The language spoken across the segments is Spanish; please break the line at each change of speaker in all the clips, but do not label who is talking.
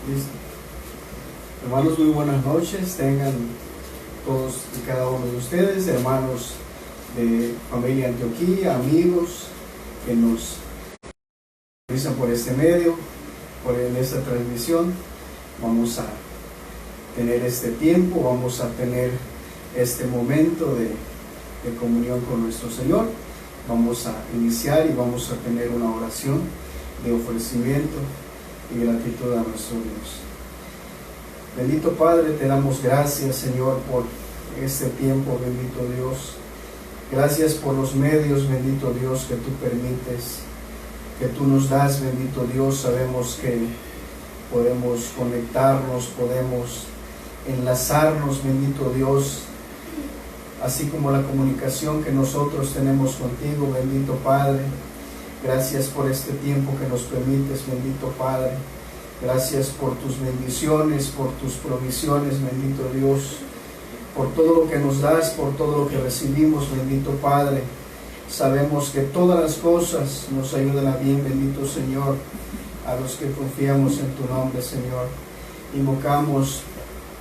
Listo. Hermanos, muy buenas noches. Tengan todos y cada uno de ustedes, hermanos de Familia Antioquía, amigos que nos realizan por este medio, en esta transmisión. Vamos a tener este tiempo, vamos a tener este momento de comunión con nuestro Señor. Vamos a iniciar y vamos a tener una oración de ofrecimiento y gratitud a nuestro Dios. Bendito Padre, te damos gracias, Señor, por este tiempo, bendito Dios. Gracias por los medios, bendito Dios, que tú permites, que tú nos das, bendito Dios. Sabemos que podemos conectarnos, podemos enlazarnos, bendito Dios, así como la comunicación que nosotros tenemos contigo, bendito Padre. Gracias por este tiempo que nos permites, bendito Padre. Gracias por tus bendiciones, por tus provisiones, bendito Dios, por todo lo que nos das, por todo lo que recibimos, bendito Padre. Sabemos que todas las cosas nos ayudan a bien, bendito Señor, a los que confiamos en tu nombre, Señor. Invocamos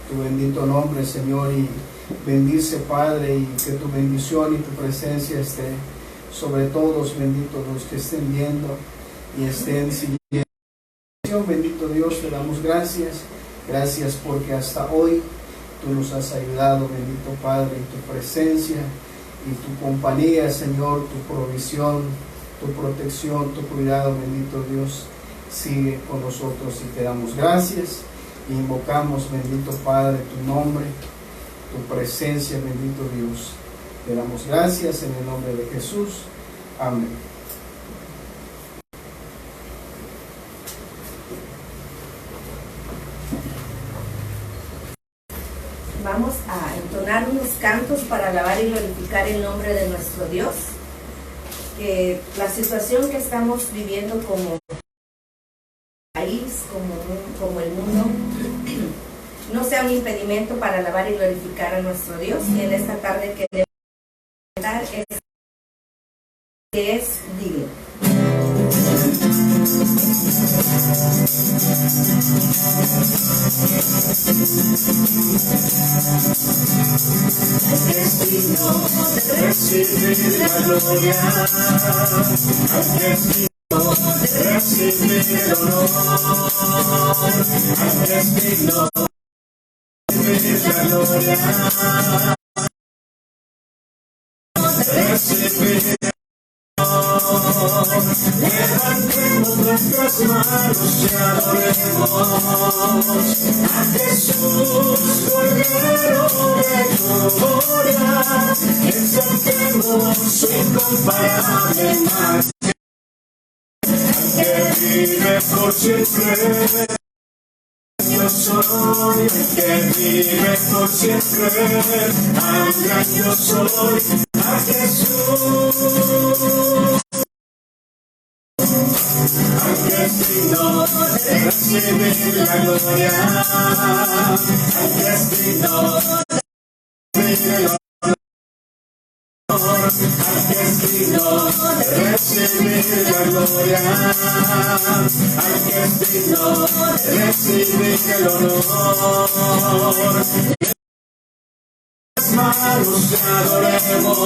tu bendito nombre, Señor, y bendice, Padre, y que tu bendición y tu presencia esté sobre todos, bendito, los que estén viendo y estén siguiendo. Bendito Dios, te damos gracias. Gracias porque hasta hoy tú nos has ayudado, bendito Padre, en tu presencia y tu compañía, Señor, tu provisión, tu protección, tu cuidado, bendito Dios, sigue con nosotros y te damos gracias. Invocamos, bendito Padre, tu nombre, tu presencia, bendito Dios. Te damos gracias en el nombre de Jesús. Amén.
Vamos a entonar unos cantos para alabar y glorificar el nombre de nuestro Dios. Que la situación que estamos viviendo como país, como el mundo, no sea un impedimento para alabar y glorificar a nuestro Dios. Y en esta tarde queremos cantar que es digno.
Es digno de recibir la gloria, es digno de recibir el honor, es digno de recibir la gloria, recibir. Levantemos nuestras manos y adoremos a Jesús, Cordero de gloria. Exaltemos su incomparable majestad, que vive por siempre. Yo soy el que vive por siempre. Ahora yo soy a Jesús. Aunque es digno de recibir la gloria, aunque es digno de recibir el honor, aunque es digno de recibir la gloria, aunque es digno de recibir el honor. Manos y adoremos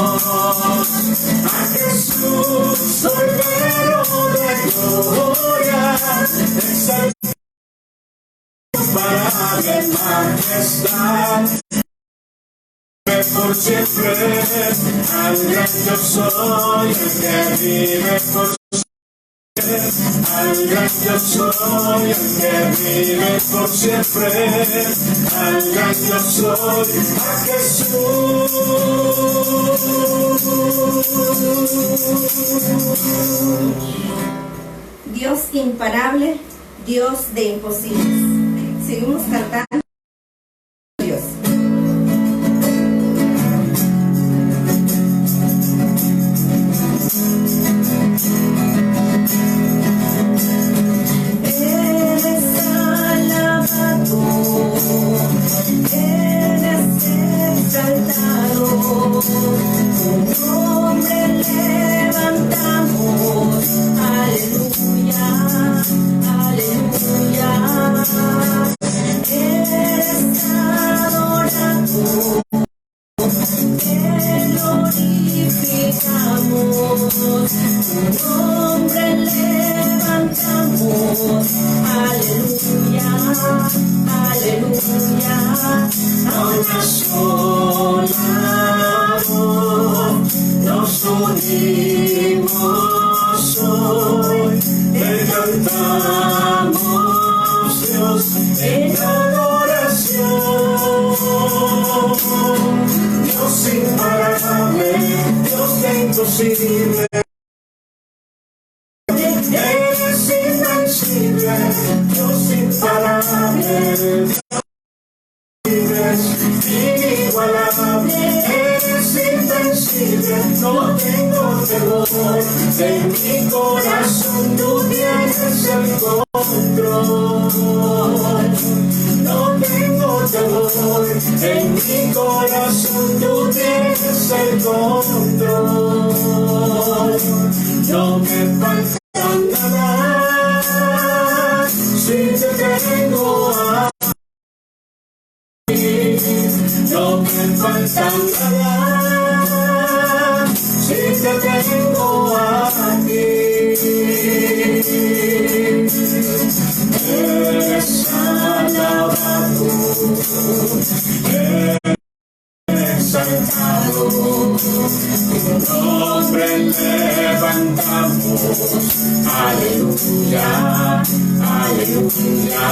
a Jesús, Cordero de gloria, exaltemos para mi majestad, por siempre. Al gran yo soy el que vive por siempre. Al gran yo soy el que vive por siempre. Al gran yo soy a Jesús.
Dios imparable, Dios de imposibles. Seguimos cantando. Dios. Eres alabado, eres exaltado, tu nombre levantamos. Aleluya, aleluya.
una sola voz, nos unimos hoy, te cantamos Dios en adoración. Dios imparable, Dios de imposible, eres invencible, Dios imparable, Dios inigualable, eres invencible, no tengo temor, en mi corazón tú tienes el control. No tengo temor, en mi corazón tú tienes el control. No me falta nada si te tengo a ti. No me falta nada si te tengo a ti. Eres alabado, exaltado, tu nombre levantamos. Aleluya, aleluya.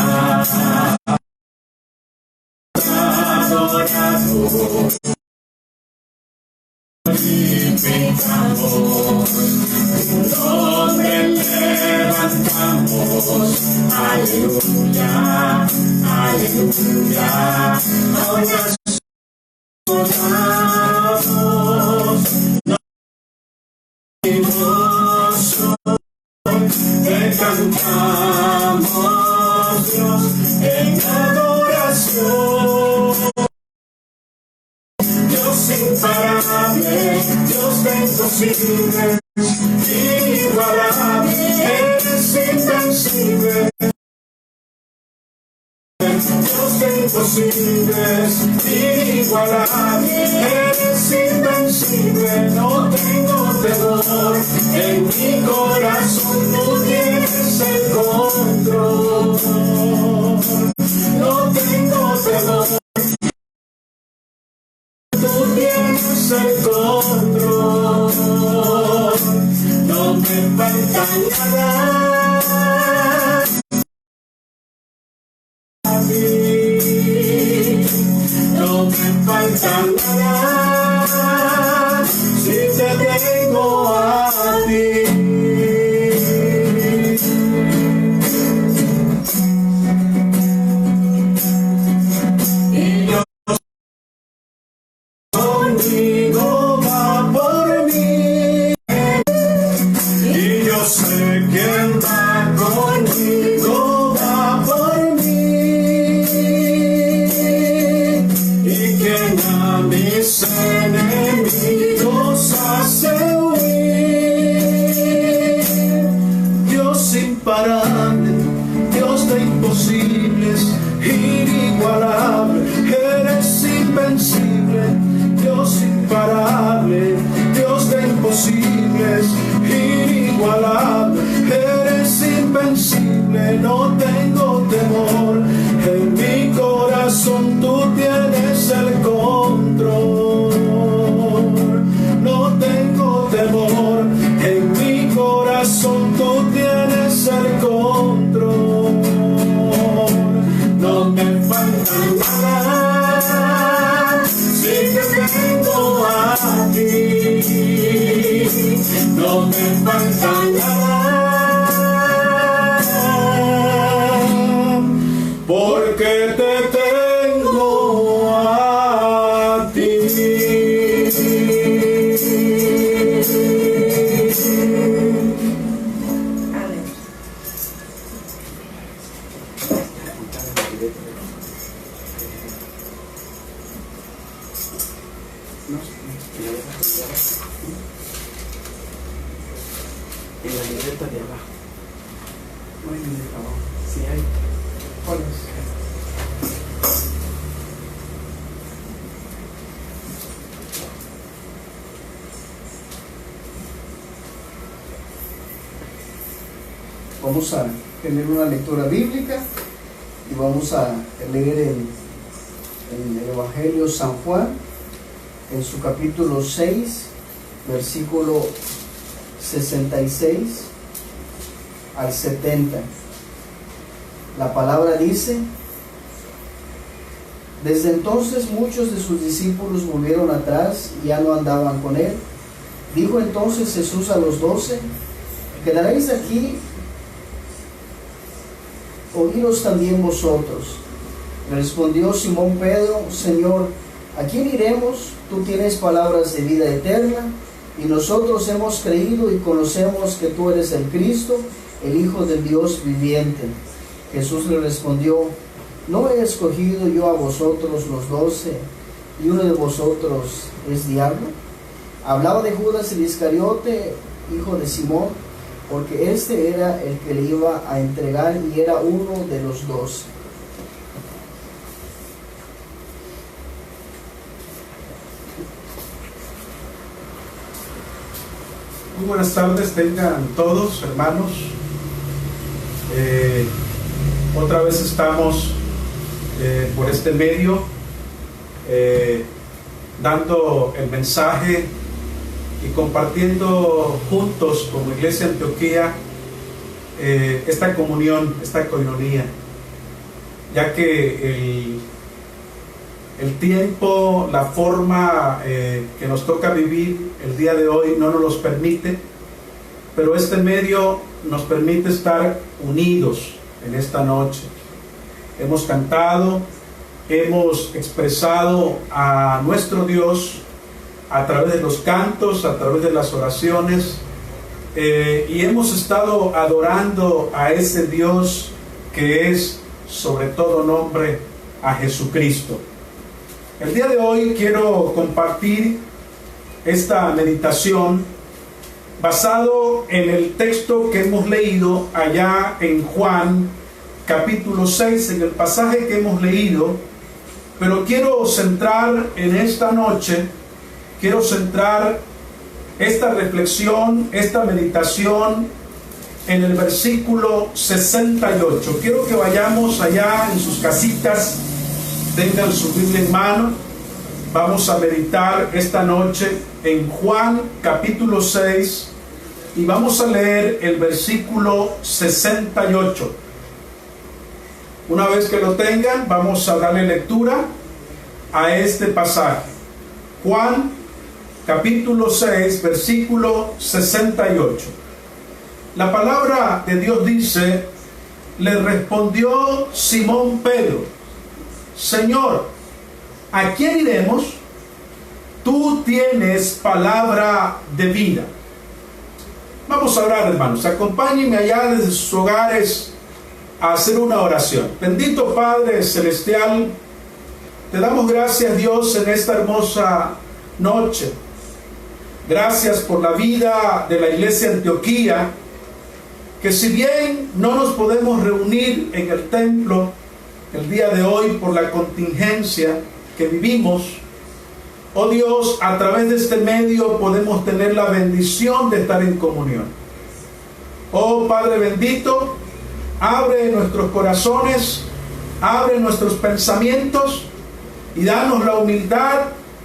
Adorado, glorificamos, tu nombre levantamos. Aleluya, aleluya. Ahora adoramos, te cantamos Dios en adoración. Dios imparable, Dios de imposible, inigualable, eres invencible. Dios de imposibles, inigualable, eres invencible, no tengo temor, en mi corazón tú tienes el control. No tengo temor, tú tienes el control. No me falta nada. No me falta nada si te tengo a ti. Y yo conmigo va por mí. Y yo sé quién va conmigo, va por mí. Mis enemigos hace huir. Dios imparable, Dios de imposibles, inigualable, eres invencible. Dios imparable, Dios de imposibles, inigualable, eres invencible. No tengo temor, en mi corazón tú tienes el control. No tengo temor, en mi corazón tú tienes el control. No me falta nada si te tengo a ti. No me falta nada, porque te tengo a ti.
Amén.
En la libreta de abajo. No hay libreta abajo. Sí hay. ¿Cuál es? Vamos a tener una lectura bíblica y vamos a leer en el Evangelio San Juan, en su capítulo 6, versículo 66 al 70. La palabra dice: desde entonces muchos de sus discípulos volvieron atrás y ya no andaban con él. Dijo entonces Jesús a los 12: ¿quedaréis aquí o iros también vosotros? Le respondió Simón Pedro: Señor, ¿a quién iremos? Tú tienes palabras de vida eterna, y nosotros hemos creído y conocemos que tú eres el Cristo, el Hijo del Dios viviente. Jesús le respondió: ¿no he escogido yo a vosotros los 12, y uno de vosotros es diablo? Hablaba de Judas el Iscariote, hijo de Simón, porque este era el que le iba a entregar y era uno de los 12.
Muy buenas tardes, tengan todos, hermanos. Otra vez estamos por este medio dando el mensaje y compartiendo juntos como Iglesia Antioquía esta comunión, esta coinonía, ya que el tiempo, la forma que nos toca vivir el día de hoy no nos los permite, pero este medio nos permite estar unidos en esta noche. Hemos cantado, hemos expresado a nuestro Dios a través de los cantos, a través de las oraciones, y hemos estado adorando a ese Dios que es sobre todo nombre, a Jesucristo. El día de hoy quiero compartir esta meditación basado en el texto que hemos leído allá en Juan capítulo 6, en el pasaje que hemos leído, pero quiero centrar en esta noche, quiero centrar esta reflexión, esta meditación en el versículo 68. Quiero que vayamos allá en sus casitas, tengan su Biblia en mano. Vamos a meditar esta noche en Juan capítulo 6 y vamos a leer el versículo 68. Una vez que lo tengan, vamos a darle lectura a este pasaje. Juan capítulo 6, versículo 68. La palabra de Dios dice: le respondió Simón Pedro: Señor, ¿a quién iremos? Tú tienes palabra de vida. Vamos a orar, hermanos. Acompáñenme allá desde sus hogares a hacer una oración. Bendito Padre Celestial, te damos gracias, Dios, en esta hermosa noche. Gracias por la vida de la Iglesia Antioquía, que si bien no nos podemos reunir en el templo el día de hoy por la contingencia que vivimos, oh Dios, a través de este medio podemos tener la bendición de estar en comunión. Oh Padre bendito, abre nuestros corazones, abre nuestros pensamientos y danos la humildad,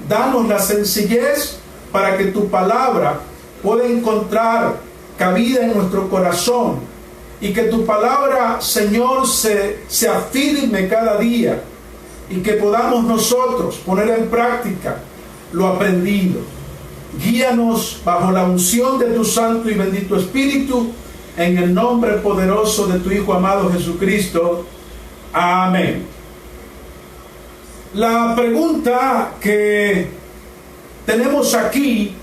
danos la sencillez para que tu palabra pueda encontrar cabida en nuestro corazón y que tu palabra, Señor, se afirme cada día y que podamos nosotros poner en práctica lo aprendido. Guíanos bajo la unción de tu Santo y bendito Espíritu, en el nombre poderoso de tu Hijo amado Jesucristo. Amén. La pregunta que tenemos aquí,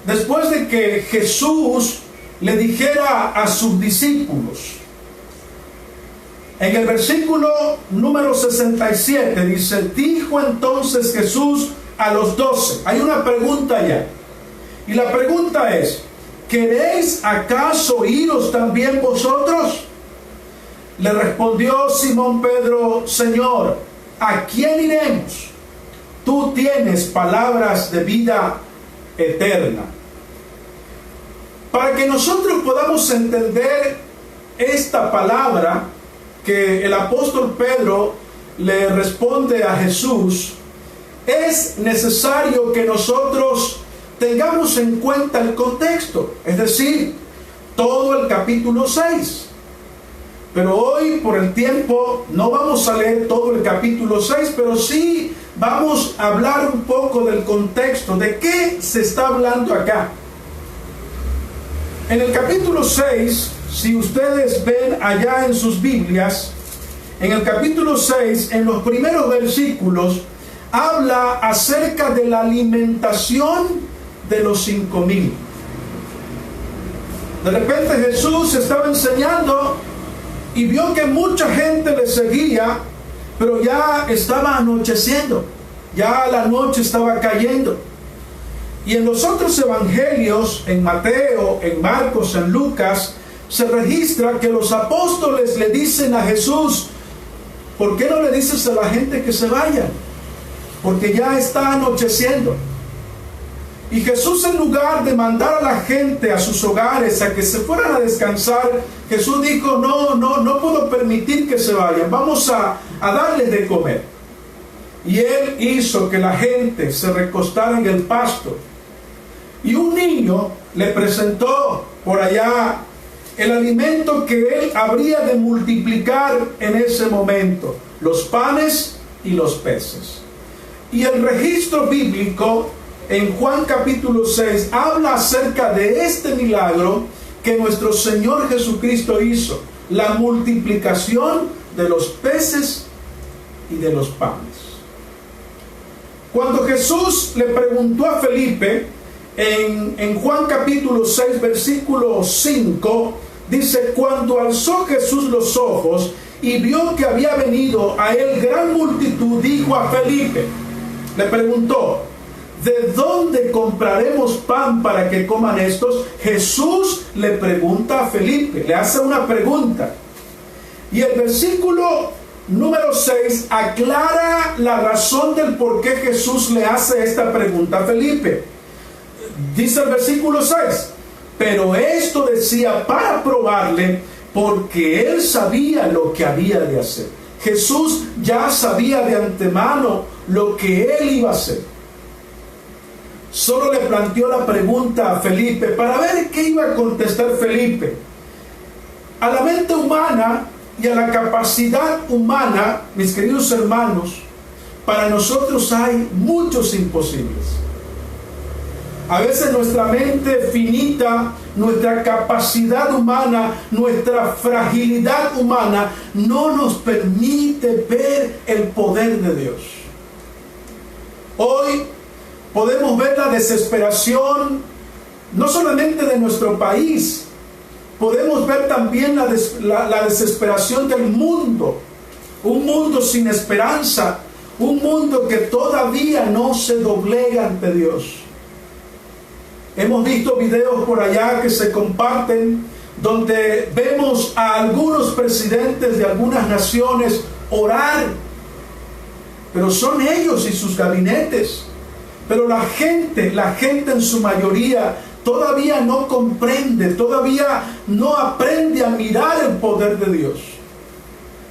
después de que Jesús le dijera a sus discípulos, en el versículo número 67 dice: dijo entonces Jesús a los 12. Hay una pregunta allá, y la pregunta es: ¿queréis acaso iros también vosotros? Le respondió Simón Pedro: Señor, ¿a quién iremos? Tú tienes palabras de vida eterna. Para que nosotros podamos entender esta palabra que el apóstol Pedro le responde a Jesús, es necesario que nosotros tengamos en cuenta el contexto, es decir, todo el capítulo 6. Pero hoy, por el tiempo, no vamos a leer todo el capítulo 6, pero sí vamos a hablar un poco del contexto, de qué se está hablando acá. En el capítulo 6, si ustedes ven allá en sus Biblias, en el capítulo 6, en los primeros versículos, habla acerca de la alimentación de los 5,000. De repente Jesús estaba enseñando y vio que mucha gente le seguía, pero ya estaba anocheciendo, ya la noche estaba cayendo. Y en los otros evangelios, en Mateo, en Marcos, en Lucas, se registra que los apóstoles le dicen a Jesús, ¿por qué no le dices a la gente que se vaya? Porque ya está anocheciendo. Y Jesús, en lugar de mandar a la gente a sus hogares a que se fueran a descansar, Jesús dijo, no puedo permitir que se vayan, vamos a darles de comer. Y Él hizo que la gente se recostara en el pasto. Y un niño le presentó por allá el alimento que Él habría de multiplicar en ese momento, los panes y los peces. Y el registro bíblico en Juan capítulo 6 habla acerca de este milagro que nuestro Señor Jesucristo hizo, la multiplicación de los peces y de los panes. Cuando Jesús le preguntó a Felipe, en Juan capítulo 6 versículo 5, dice, cuando alzó Jesús los ojos y vio que había venido a él gran multitud, dijo a Felipe, le preguntó, ¿de dónde compraremos pan para que coman estos? Jesús le pregunta a Felipe, le hace una pregunta. Y el versículo número 6 aclara la razón del por qué Jesús le hace esta pregunta a Felipe. Dice el versículo 6, pero esto decía para probarle, porque él sabía lo que había de hacer. Jesús ya sabía de antemano lo que él iba a hacer. Solo le planteó la pregunta a Felipe para ver qué iba a contestar Felipe. A la mente humana y a la capacidad humana, mis queridos hermanos, para nosotros hay muchos imposibles. A veces nuestra mente finita, nuestra capacidad humana, nuestra fragilidad humana no nos permite ver el poder de Dios. Hoy podemos ver la desesperación no solamente de nuestro país, podemos ver también la desesperación del mundo, un mundo sin esperanza, un mundo que todavía no se doblega ante Dios. Hemos visto videos por allá que se comparten donde vemos a algunos presidentes de algunas naciones orar, pero son ellos y sus gabinetes. Pero la gente en su mayoría todavía no comprende, todavía no aprende a mirar el poder de Dios.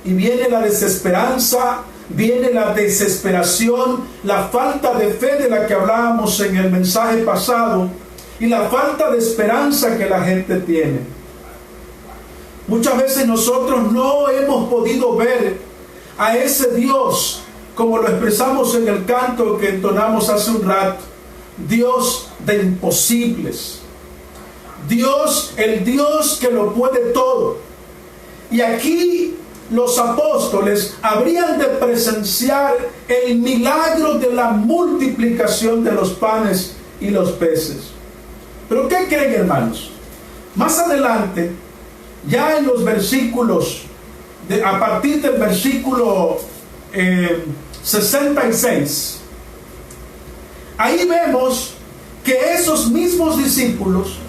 Y viene la desesperanza, viene la desesperación, la falta de fe de la que hablábamos en el mensaje pasado y la falta de esperanza que la gente tiene. Muchas veces nosotros no hemos podido ver a ese Dios como lo expresamos en el canto que entonamos hace un rato, Dios de imposibles, Dios, el Dios que lo puede todo. Y aquí los apóstoles habrían de presenciar el milagro de la multiplicación de los panes y los peces. ¿Pero qué creen, hermanos? Más adelante, ya en los versículos, a partir del versículo 66, ahí vemos que esos mismos discípulos,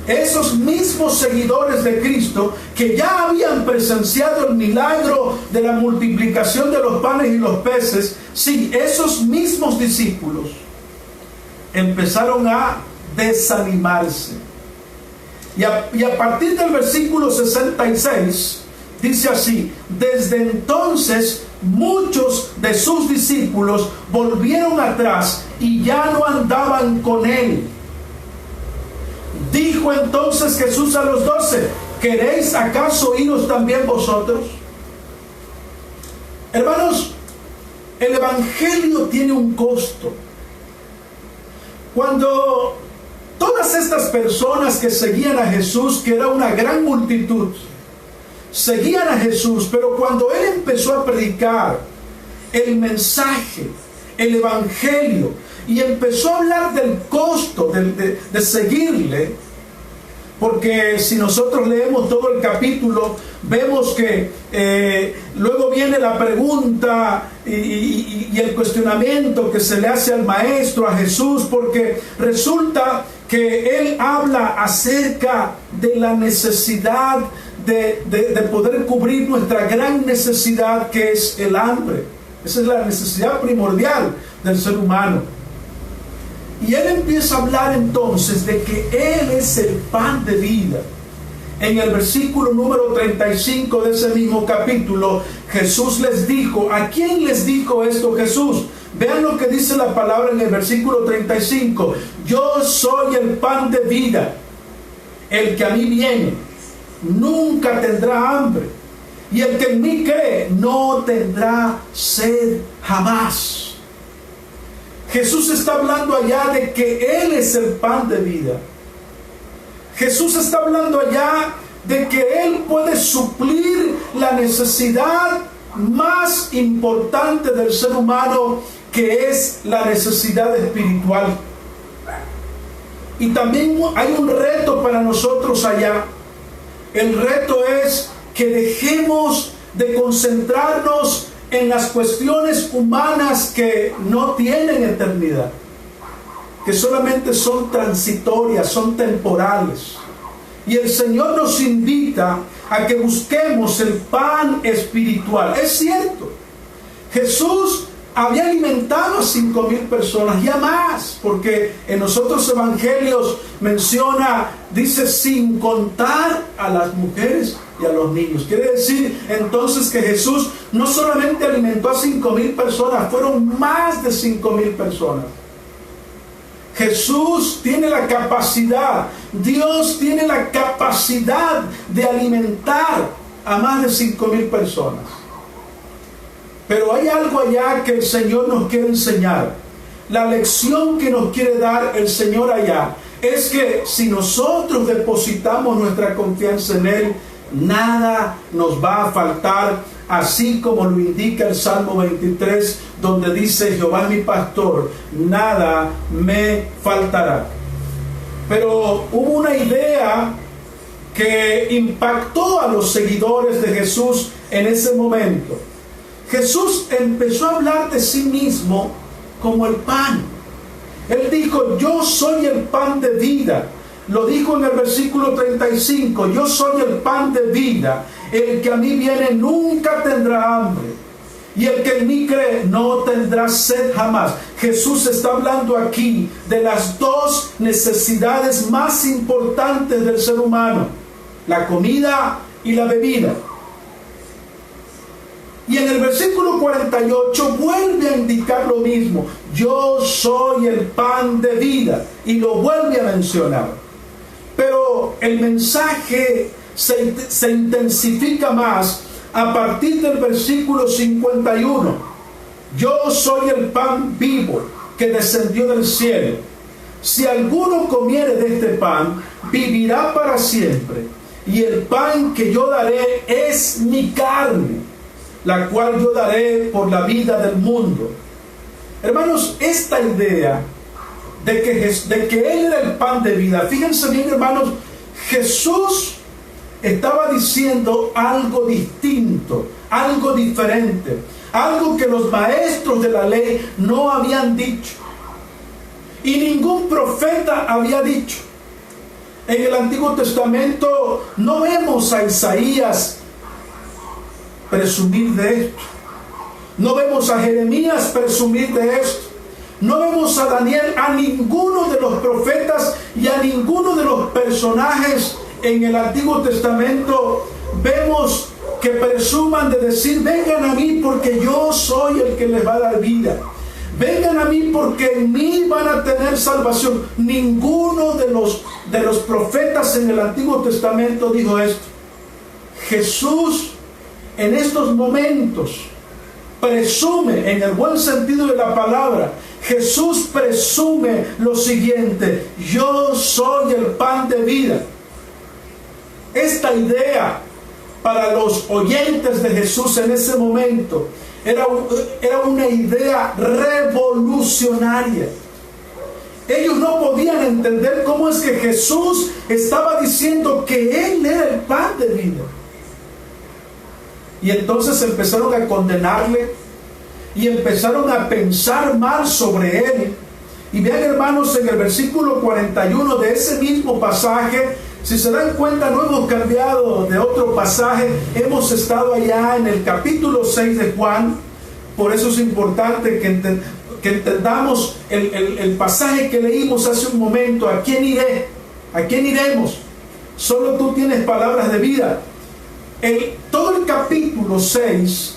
esos mismos seguidores de Cristo, que ya habían presenciado el milagro de la multiplicación de los panes y los peces, sí, esos mismos discípulos empezaron a desanimarse. Y a partir del versículo 66 dice así: desde entonces muchos de sus discípulos volvieron atrás y ya no andaban con él. Dijo entonces Jesús a los 12: ¿queréis acaso iros también vosotros? Hermanos, el evangelio tiene un costo. Cuando todas estas personas que seguían a Jesús, que era una gran multitud, seguían a Jesús, pero cuando Él empezó a predicar el mensaje, el evangelio, y empezó a hablar del costo de seguirle, porque si nosotros leemos todo el capítulo, vemos que luego viene la pregunta y el cuestionamiento que se le hace al maestro, a Jesús, porque resulta que Él habla acerca de la necesidad de poder cubrir nuestra gran necesidad, que es el hambre. Esa es la necesidad primordial del ser humano. Y Él empieza a hablar entonces de que Él es el pan de vida. En el versículo número 35 de ese mismo capítulo, Jesús les dijo. ¿A quién les dijo esto Jesús? Vean lo que dice la palabra en el versículo 35. Yo soy el pan de vida. El que a mí viene nunca tendrá hambre, y el que en mí cree no tendrá sed jamás. Jesús está hablando allá de que Él es el pan de vida. Jesús está hablando allá de que Él puede suplir la necesidad más importante del ser humano, que es la necesidad espiritual. Y también hay un reto para nosotros allá. El reto es que dejemos de concentrarnos en las cuestiones humanas que no tienen eternidad, que solamente son transitorias, son temporales. Y el Señor nos invita a que busquemos el pan espiritual. Es cierto, Jesús había alimentado a 5,000 personas, ya más, porque en los otros evangelios menciona, dice, sin contar a las mujeres y a los niños. Quiere decir entonces que Jesús no solamente alimentó a 5,000 personas, fueron más de 5,000 personas. Jesús tiene la capacidad, Dios tiene la capacidad de alimentar a más de 5,000 personas. Pero hay algo allá que el Señor nos quiere enseñar. La lección que nos quiere dar el Señor allá es que si nosotros depositamos nuestra confianza en Él, nada nos va a faltar, así como lo indica el Salmo 23, donde dice: Jehová es mi pastor, nada me faltará. Pero hubo una idea que impactó a los seguidores de Jesús en ese momento. Jesús empezó a hablar de sí mismo como el pan. Él dijo: yo soy el pan de vida. Lo dijo en el versículo 35: yo soy el pan de vida. El que a mí viene nunca tendrá hambre, y el que en mí cree no tendrá sed jamás. Jesús está hablando aquí de las dos necesidades más importantes del ser humano: la comida y la bebida. Y en el versículo 48 vuelve a indicar lo mismo: yo soy el pan de vida, y lo vuelve a mencionar. Pero el mensaje se intensifica más a partir del versículo 51. Yo soy el pan vivo que descendió del cielo. Si alguno comiere de este pan, vivirá para siempre. Y el pan que yo daré es mi carne, la cual yo daré por la vida del mundo. Hermanos, esta idea de que Él era el pan de vida, fíjense bien, hermanos, Jesús estaba diciendo algo distinto, algo diferente, algo que los maestros de la ley no habían dicho y ningún profeta había dicho. En el Antiguo Testamento no vemos a Isaías presumir de esto, no vemos a Jeremías presumir de esto, no vemos a Daniel, a ninguno de los profetas y a ninguno de los personajes en el Antiguo Testamento vemos que presuman de decir: vengan a mí porque yo soy el que les va a dar vida. Vengan a mí porque en mí van a tener salvación. Ninguno de los profetas en el Antiguo Testamento dijo esto. Jesús en estos momentos presume, en el buen sentido de la palabra, Jesús presume lo siguiente: yo soy el pan de vida. Esta idea para los oyentes de Jesús en ese momento era una idea revolucionaria. Ellos no podían entender cómo es que Jesús estaba diciendo que Él era el pan de vida. Y entonces empezaron a condenarle y empezaron a pensar mal sobre Él. Y vean, hermanos, en el versículo 41 de ese mismo pasaje, si se dan cuenta, no hemos cambiado de otro pasaje, hemos estado allá en el capítulo 6 de Juan. Por eso es importante que entendamos el pasaje que leímos hace un momento. ¿A quién iré? ¿A quién iremos? Solo tú tienes palabras de vida. Todo el capítulo 6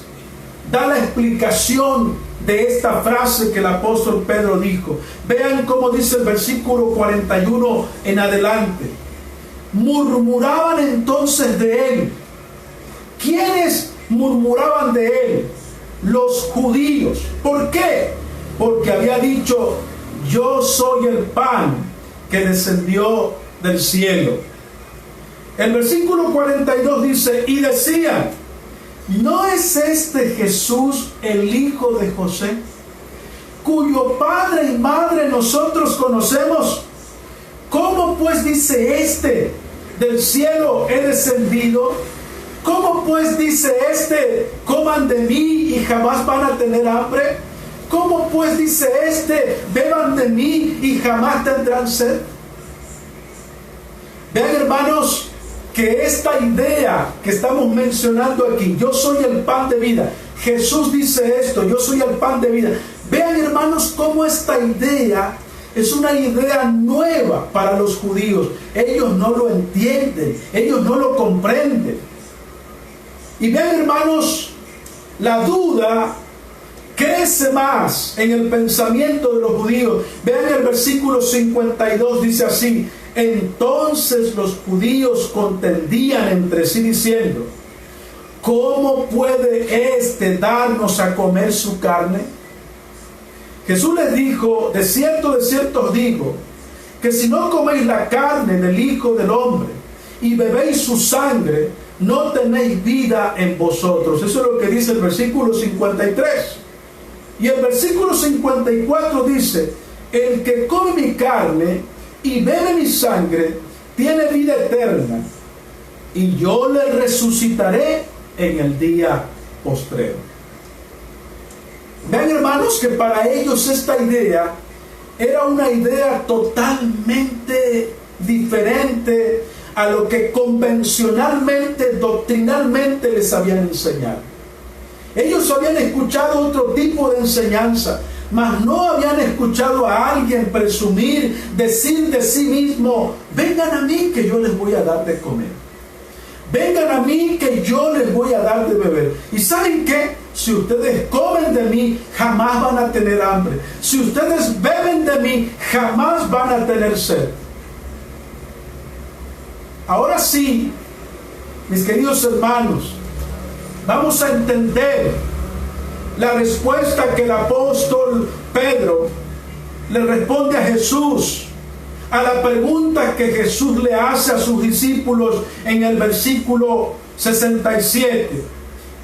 da la explicación de esta frase que el apóstol Pedro dijo. Vean cómo dice el versículo 41 en adelante. Murmuraban entonces de Él. ¿Quiénes murmuraban de Él? Los judíos. ¿Por qué? Porque había dicho: yo soy el pan que descendió del cielo. El versículo 42 dice: y decían: ¿no es este Jesús el hijo de José, cuyo padre y madre nosotros conocemos? ¿Cómo pues dice este: del cielo he descendido? ¿Cómo pues dice este: coman de mí y jamás van a tener hambre? ¿Cómo pues dice este: beban de mí y jamás tendrán sed? Vean, hermanos, que esta idea que estamos mencionando aquí, yo soy el pan de vida, Jesús dice esto: yo soy el pan de vida. Vean, hermanos, cómo esta idea es una idea nueva para los judíos. Ellos no lo entienden, ellos no lo comprenden. Y vean, hermanos, la duda crece más en el pensamiento de los judíos. Vean el versículo 52, dice así: entonces los judíos contendían entre sí diciendo: ¿cómo puede éste darnos a comer su carne? Jesús les dijo: de cierto os digo, que si no coméis la carne del Hijo del Hombre y bebéis su sangre, no tenéis vida en vosotros. Eso es lo que dice el versículo 53. Y el versículo 54 dice: el que come mi carne y bebe mi sangre tiene vida eterna, y yo le resucitaré en el día postrero. Vean, hermanos, que para ellos esta idea era una idea totalmente diferente a lo que convencionalmente, doctrinalmente les habían enseñado. Ellos habían escuchado otro tipo de enseñanza, mas no habían escuchado a alguien presumir, decir de sí mismo: vengan a mí que yo les voy a dar de comer. Vengan a mí que yo les voy a dar de beber. ¿Y saben qué? Si ustedes comen de mí, jamás van a tener hambre. Si ustedes beben de mí, jamás van a tener sed. Ahora sí, mis queridos hermanos, vamos a entender la respuesta que el apóstol Pedro le responde a Jesús, a la pregunta que Jesús le hace a sus discípulos en el versículo 67.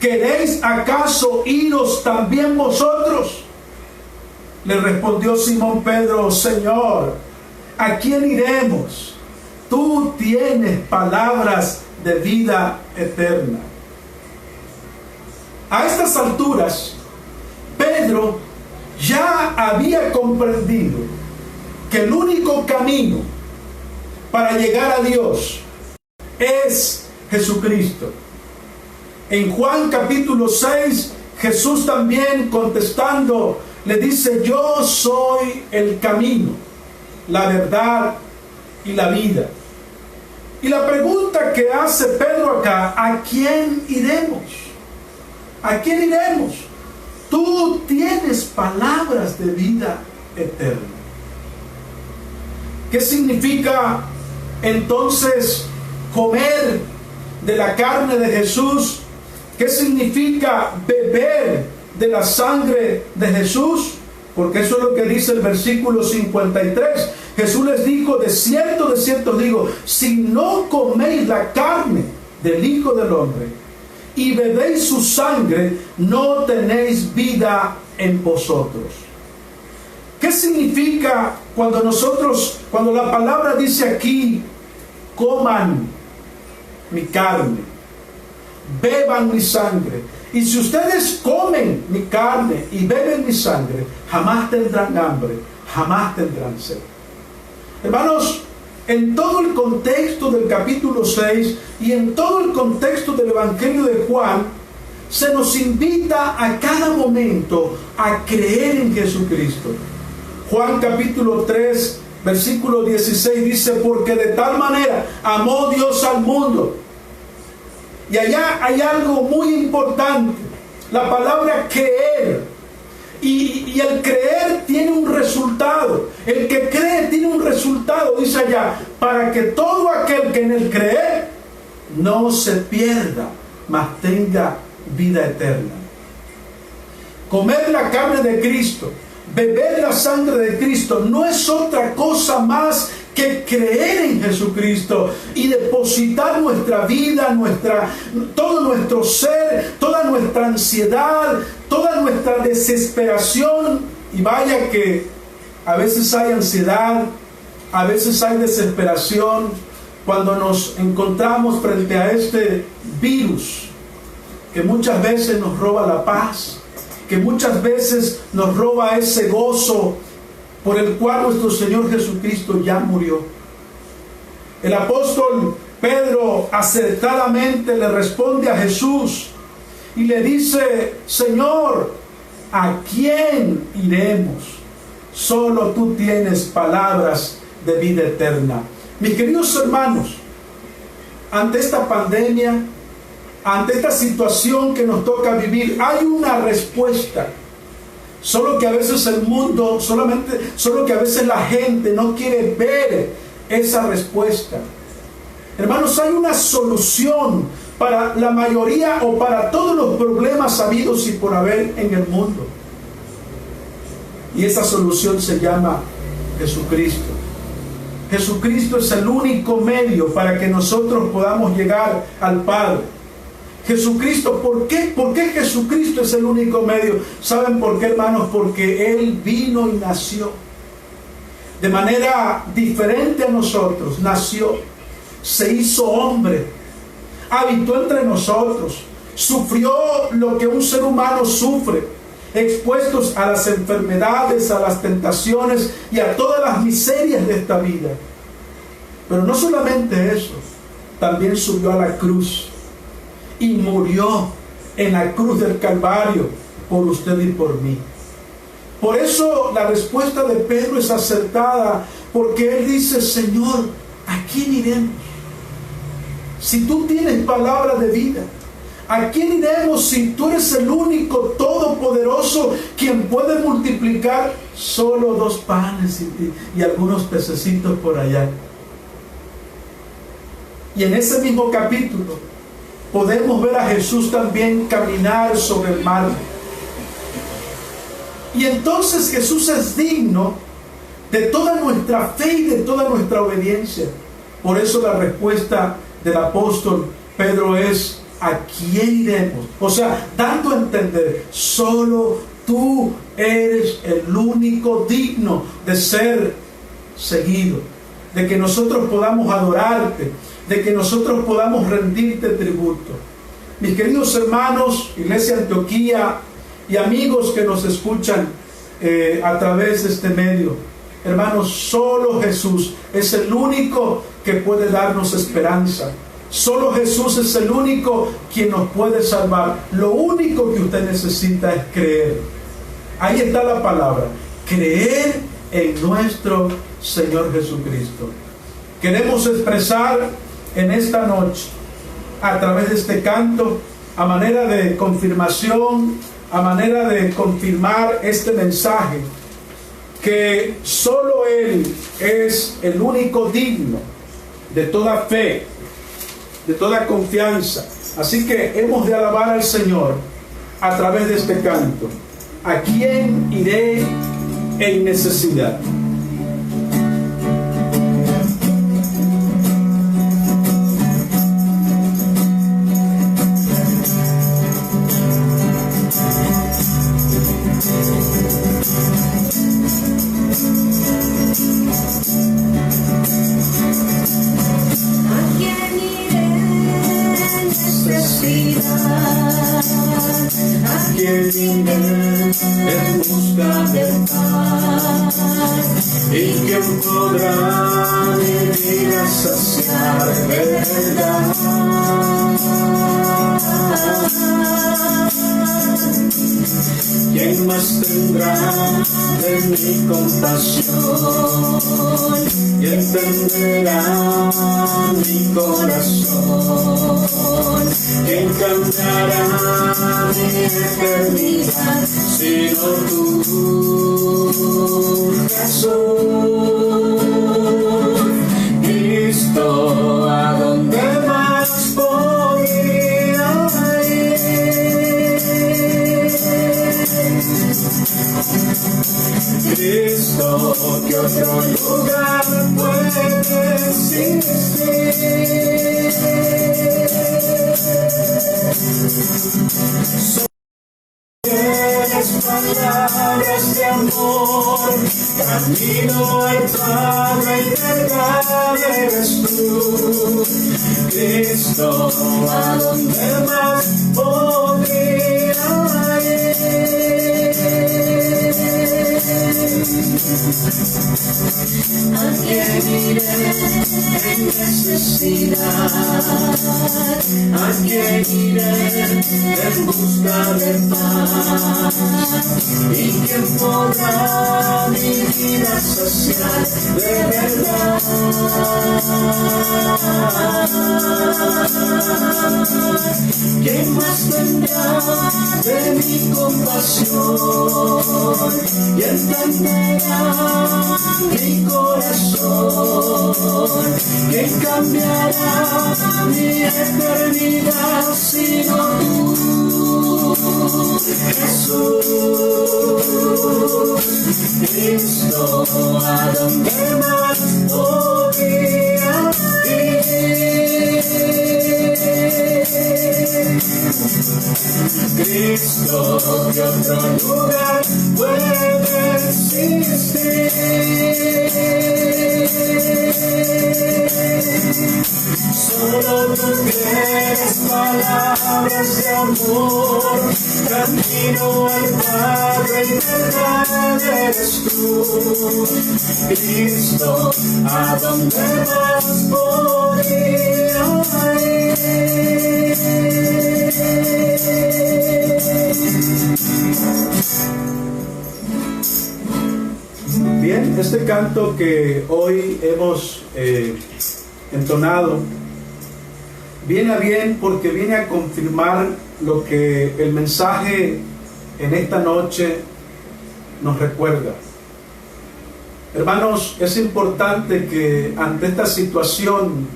¿Queréis acaso iros también vosotros? Le respondió Simón Pedro: Señor, ¿a quién iremos? Tú tienes palabras de vida eterna. A estas alturas, Pedro ya había comprendido que el único camino para llegar a Dios es Jesucristo. En Juan capítulo 6, Jesús también contestando le dice: yo soy el camino, la verdad y la vida. Y la pregunta que hace Pedro acá: ¿a quién iremos? ¿A quién iremos? Tú tienes palabras de vida eterna. ¿Qué significa entonces comer de la carne de Jesús? ¿Qué significa beber de la sangre de Jesús? Porque eso es lo que dice el versículo 53. Jesús les dijo: de cierto os digo, si no coméis la carne del Hijo del Hombre y bebéis su sangre, no tenéis vida en vosotros. ¿Qué significa cuando la palabra dice aquí: coman mi carne, beban mi sangre? Y si ustedes comen mi carne y beben mi sangre, jamás tendrán hambre, jamás tendrán sed. Hermanos, en todo el contexto del capítulo 6 y en todo el contexto del Evangelio de Juan, se nos invita a cada momento a creer en Jesucristo. Juan capítulo 3, versículo 16 dice: porque de tal manera amó Dios al mundo. Y allá hay algo muy importante, la palabra creer. Y el creer tiene un resultado. El que cree tiene un resultado, dice allá: para que todo aquel que en él cree no se pierda, mas tenga vida eterna. Comer la carne de Cristo, beber la sangre de Cristo, no es otra cosa más que creer en Jesucristo y depositar nuestra vida, todo nuestro ser, toda nuestra ansiedad, toda nuestra desesperación. Y vaya que a veces hay ansiedad, a veces hay desesperación cuando nos encontramos frente a este virus que muchas veces nos roba la paz, que muchas veces nos roba ese gozo por el cual nuestro Señor Jesucristo ya murió. El apóstol Pedro acertadamente le responde a Jesús y le dice: Señor, ¿a quién iremos? Solo tú tienes palabras de vida eterna. Mis queridos hermanos, ante esta pandemia, ante esta situación que nos toca vivir, hay una respuesta. Solo que a veces el mundo, solo que a veces la gente no quiere ver esa respuesta. Hermanos, hay una solución para la mayoría o para todos los problemas habidos y por haber en el mundo. Y esa solución se llama Jesucristo. Jesucristo es el único medio para que nosotros podamos llegar al Padre. Jesucristo, ¿por qué? ¿Por qué Jesucristo es el único medio? ¿Saben por qué, hermanos? Porque Él vino y nació de manera diferente a nosotros. Nació, se hizo hombre, habitó entre nosotros, sufrió lo que un ser humano sufre, expuestos a las enfermedades, a las tentaciones y a todas las miserias de esta vida. Pero no solamente eso, también subió a la cruz y murió en la cruz del Calvario por usted y por mí. Por eso la respuesta de Pedro es acertada, porque él dice: Señor, ¿a quién iremos? Si tú tienes palabra de vida, ¿a quién iremos si tú eres el único todopoderoso quien puede multiplicar solo 2 panes y algunos pececitos por allá? Y en ese mismo capítulo podemos ver a Jesús también caminar sobre el mar. Y entonces Jesús es digno de toda nuestra fe y de toda nuestra obediencia. Por eso la respuesta del apóstol Pedro es: ¿a quién iremos? O sea, dando a entender, solo tú eres el único digno de ser seguido, de que nosotros podamos adorarte, de que nosotros podamos rendirte tributo. Mis queridos hermanos, Iglesia Antioquía y amigos que nos escuchan a través de este medio, hermanos, solo Jesús es el único que puede darnos esperanza. Solo Jesús es el único quien nos puede salvar. Lo único que usted necesita es creer. Ahí está la palabra: creer en nuestro Señor Jesucristo. Queremos expresar en esta noche, a través de este canto, a manera de confirmación, a manera de confirmar este mensaje, que solo Él es el único digno de toda fe, de toda confianza. Así que hemos de alabar al Señor a través de este canto. ¿A quién iré en necesidad?
En busca de paz, y quién podrá vivir a saciar de verdad. ¿Quién más tendrá de mi compasión y entenderá mi corazón? ¿Quién cambiará mi eternidad sino tú, Jesús? Cristo, ¿a dónde más podría ir? Cristo, ¿qué otro lugar puede existir? Palabras de amor, camino al Padre y verdad eres tú. Cristo, ¿a dónde más podría ir? ¿A quién iré en necesidad? ¿A quién iré en busca de paz? ¿Y quién podrá mi vida saciar de verdad? ¿Quién más tendrá de mi compasión y entenderá mi corazón? ¿Quién cambiará mi eternidad sino tú, Jesús? Cristo, ¿a dónde más podría ir? Cristo, ¿qué otro lugar puede existir? Solo tú tienes palabras de amor, camino al Padre y verdad eres tú. Cristo, ¿a dónde más podría ir?
Bien, este canto que hoy hemos entonado viene a bien porque viene a confirmar lo que el mensaje en esta noche nos recuerda. Hermanos, es importante que ante esta situación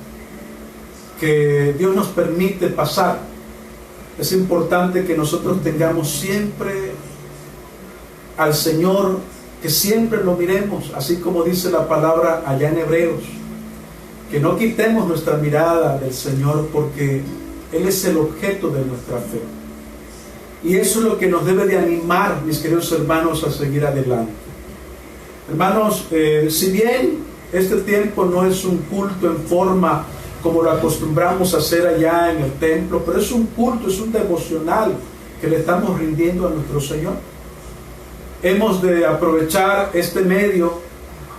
que Dios nos permite pasar, es importante que nosotros tengamos siempre al Señor, que siempre lo miremos, así como dice la palabra allá en Hebreos, que no quitemos nuestra mirada del Señor, porque Él es el objeto de nuestra fe. Y eso es lo que nos debe de animar, mis queridos hermanos, a seguir adelante. Hermanos, si bien este tiempo no es un culto en forma como lo acostumbramos a hacer allá en el templo, pero es un culto, es un devocional que le estamos rindiendo a nuestro Señor. Hemos de aprovechar este medio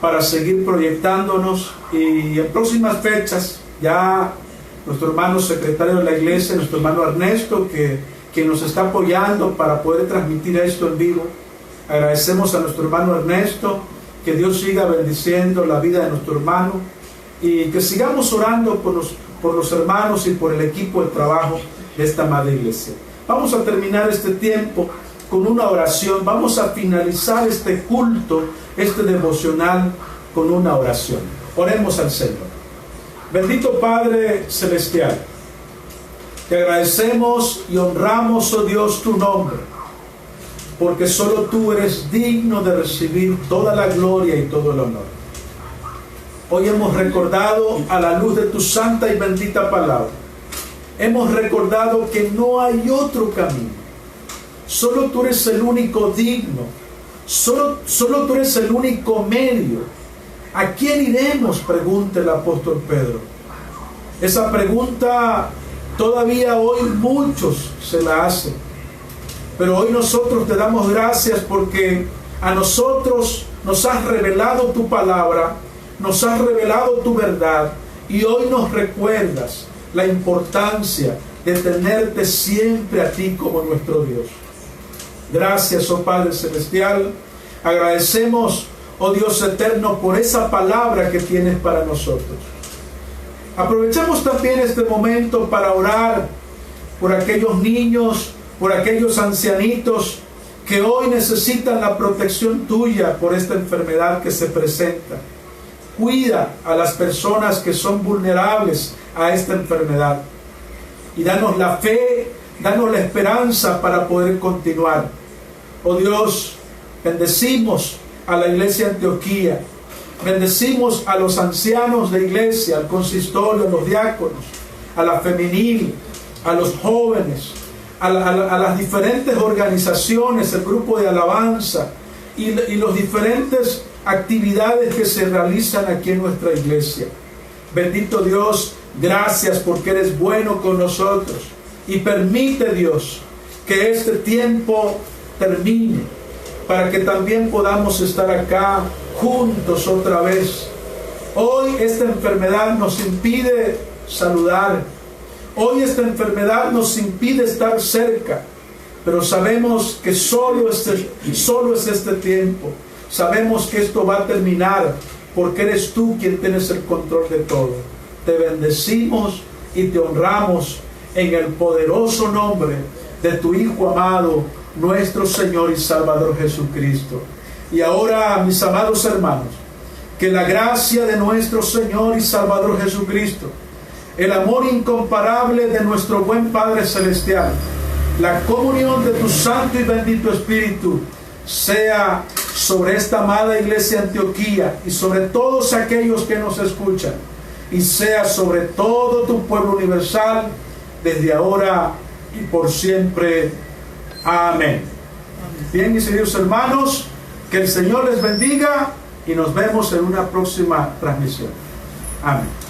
para seguir proyectándonos, y en próximas fechas ya nuestro hermano secretario de la iglesia, nuestro hermano Ernesto, que nos está apoyando para poder transmitir esto en vivo. Agradecemos a nuestro hermano Ernesto, que Dios siga bendiciendo la vida de nuestro hermano, y que sigamos orando por por los hermanos y por el equipo de trabajo de esta amada iglesia. Vamos a terminar este tiempo con una oración. Vamos a finalizar este culto, este devocional, con una oración. Oremos al Señor. Bendito Padre Celestial, te agradecemos y honramos, oh Dios, tu nombre, porque solo tú eres digno de recibir toda la gloria y todo el honor. Hoy hemos recordado, a la luz de tu santa y bendita palabra, hemos recordado que no hay otro camino. Solo tú eres el único digno. Solo tú eres el único medio. ¿A quién iremos?, pregunta el apóstol Pedro. Esa pregunta todavía hoy muchos se la hacen. Pero hoy nosotros te damos gracias porque a nosotros nos has revelado tu palabra, nos has revelado tu verdad, y hoy nos recuerdas la importancia de tenerte siempre a ti como nuestro Dios. Gracias, oh Padre Celestial. Agradecemos, oh Dios eterno, por esa palabra que tienes para nosotros. Aprovechamos también este momento para orar por aquellos niños, por aquellos ancianitos que hoy necesitan la protección tuya por esta enfermedad que se presenta. Cuida a las personas que son vulnerables a esta enfermedad y danos la fe, danos la esperanza para poder continuar. Oh Dios, bendecimos a la iglesia Antioquía, bendecimos a los ancianos de iglesia, al consistorio, a los diáconos, a la femenil, a los jóvenes, a las diferentes organizaciones, el grupo de alabanza y los diferentes actividades que se realizan aquí en nuestra iglesia. Bendito Dios, gracias porque eres bueno con nosotros, y permite, Dios, que este tiempo termine para que también podamos estar acá juntos otra vez. Hoy esta enfermedad nos impide saludar, hoy esta enfermedad nos impide estar cerca, pero sabemos que solo es este tiempo. Sabemos que esto va a terminar porque eres tú quien tienes el control de todo. Te bendecimos y te honramos en el poderoso nombre de tu Hijo amado, nuestro Señor y Salvador Jesucristo. Y ahora, mis amados hermanos, que la gracia de nuestro Señor y Salvador Jesucristo, el amor incomparable de nuestro buen Padre Celestial, la comunión de tu Santo y bendito Espíritu, sea sobre esta amada iglesia Antioquía y sobre todos aquellos que nos escuchan, y sea sobre todo tu pueblo universal, desde ahora y por siempre. Amén. Bien, mis queridos hermanos, que el Señor les bendiga y nos vemos en una próxima transmisión. Amén.